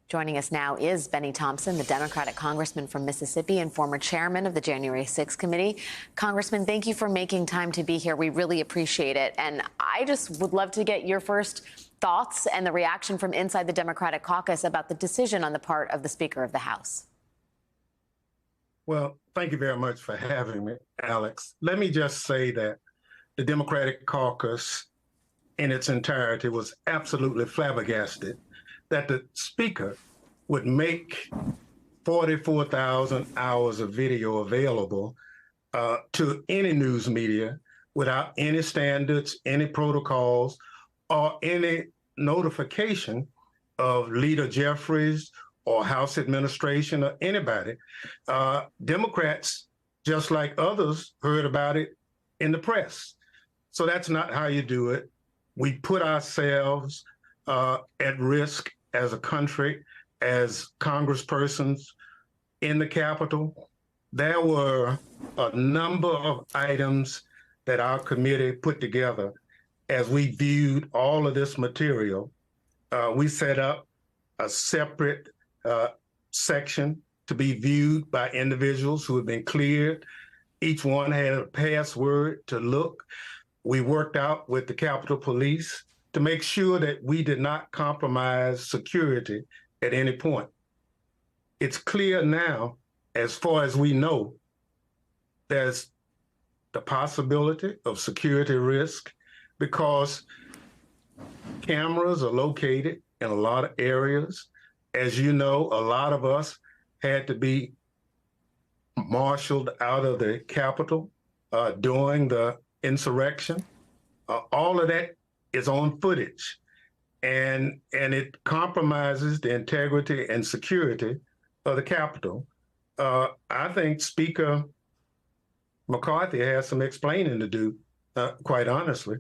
Joining us now is Benny Thompson, the Democratic congressman from Mississippi and former chairman of the January 6th committee. Congressman, thank you for making time to be here. We really appreciate it. And I just would love to get your first thoughts and the reaction from inside the Democratic caucus about the decision on the part of the Speaker of the House. Well, thank you very much for having me, Alex. Let me just say that the Democratic caucus in its entirety was absolutely flabbergasted that the Speaker would make 44,000 hours of video available to any news media without any standards, any protocols, or any notification of Leader Jeffries or House administration or anybody. Democrats, just like others, heard about it in the press. So that's not how you do it. We put ourselves at risk as a country, as congresspersons in the Capitol. There were a number of items that our committee put together as we viewed all of this material. We set up a separate section to be viewed by individuals who have been cleared. Each one had a password to look. We worked out with the Capitol Police to make sure that we did not compromise security at any point. It's clear now, as far as we know, there's the possibility of security risk because cameras are located in a lot of areas. As you know, a lot of us had to be marshaled out of the Capitol during the insurrection. All of that is on footage, and it compromises the integrity and security of the Capitol. I think Speaker McCarthy has some explaining to do, quite honestly.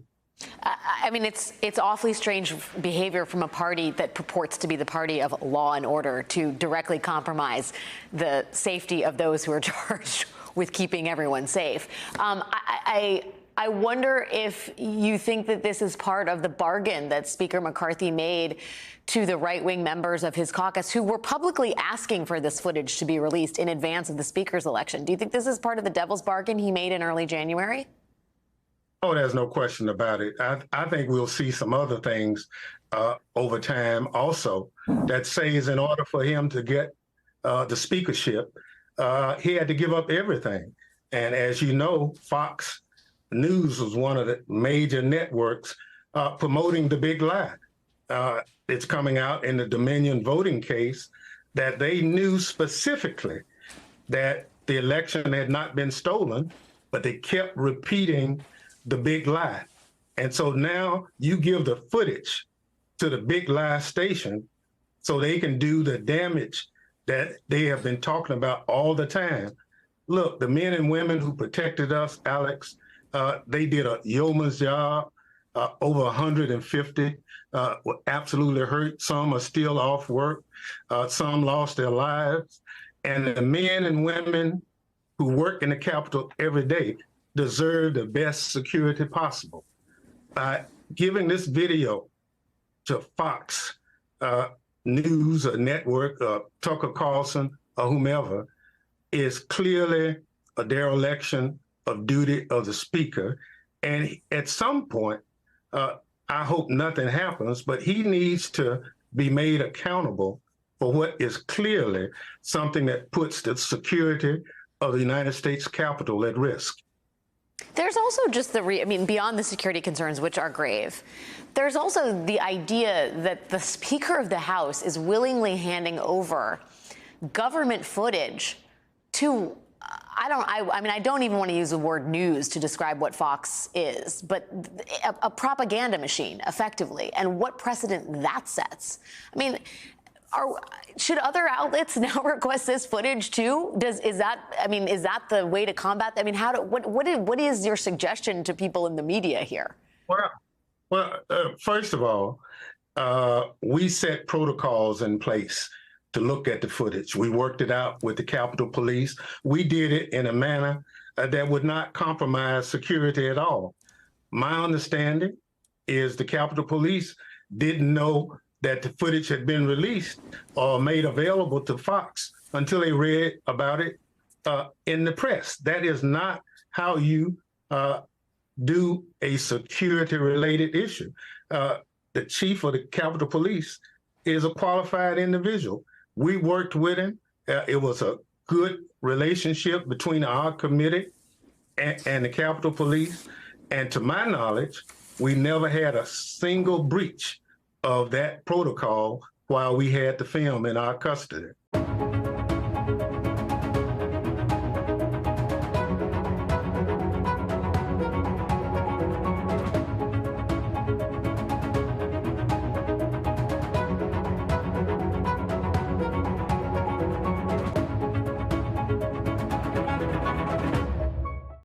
I mean, it's awfully strange behavior from a party that purports to be the party of law and order to directly compromise the safety of those who are charged with keeping everyone safe. I wonder if you think that this is part of the bargain that Speaker McCarthy made to the right-wing members of his caucus who were publicly asking for this footage to be released in advance of the Speaker's election. Do you think this is part of the devil's bargain he made in early January? Oh, there's no question about it. I think we'll see some other things over time also that says in order for him to get the speakership, he had to give up everything. And as you know, Fox News was one of the major networks promoting the big lie. It's coming out in the Dominion voting case that they knew specifically that the election had not been stolen, but they kept repeating the big lie. And so now you give the footage to the big lie station so they can do the damage that they have been talking about all the time. Look, the men and women who protected us, Alex, they did a yeoman's job. Over 150 were absolutely hurt. Some are still off work. Some lost their lives. And the men and women who work in the Capitol every day deserve the best security possible. By giving this video to Fox News or network, Tucker Carlson or whomever, is clearly a dereliction of duty of the Speaker. And at some point, I hope nothing happens, but he needs to be made accountable for what is clearly something that puts the security of the United States Capitol at risk. There's also just beyond the security concerns, which are grave, there's also the idea that the Speaker of the House is willingly handing over government footage to, I don't even want to use the word news to describe what Fox is, but a propaganda machine, effectively, and what precedent that sets. I mean, should other outlets now request this footage too? Is that the way to combat? I mean, what is your suggestion to people in the media here? Well, first of all, we set protocols in place to look at the footage. We worked it out with the Capitol Police. We did it in a manner that would not compromise security at all. My understanding is the Capitol Police didn't know that the footage had been released or made available to Fox until they read about it in the press. That is not how you do a security-related issue. The chief of the Capitol Police is a qualified individual. We worked with him. It was a good relationship between our committee and the Capitol Police. And to my knowledge, we never had a single breach of that protocol while we had the film in our custody.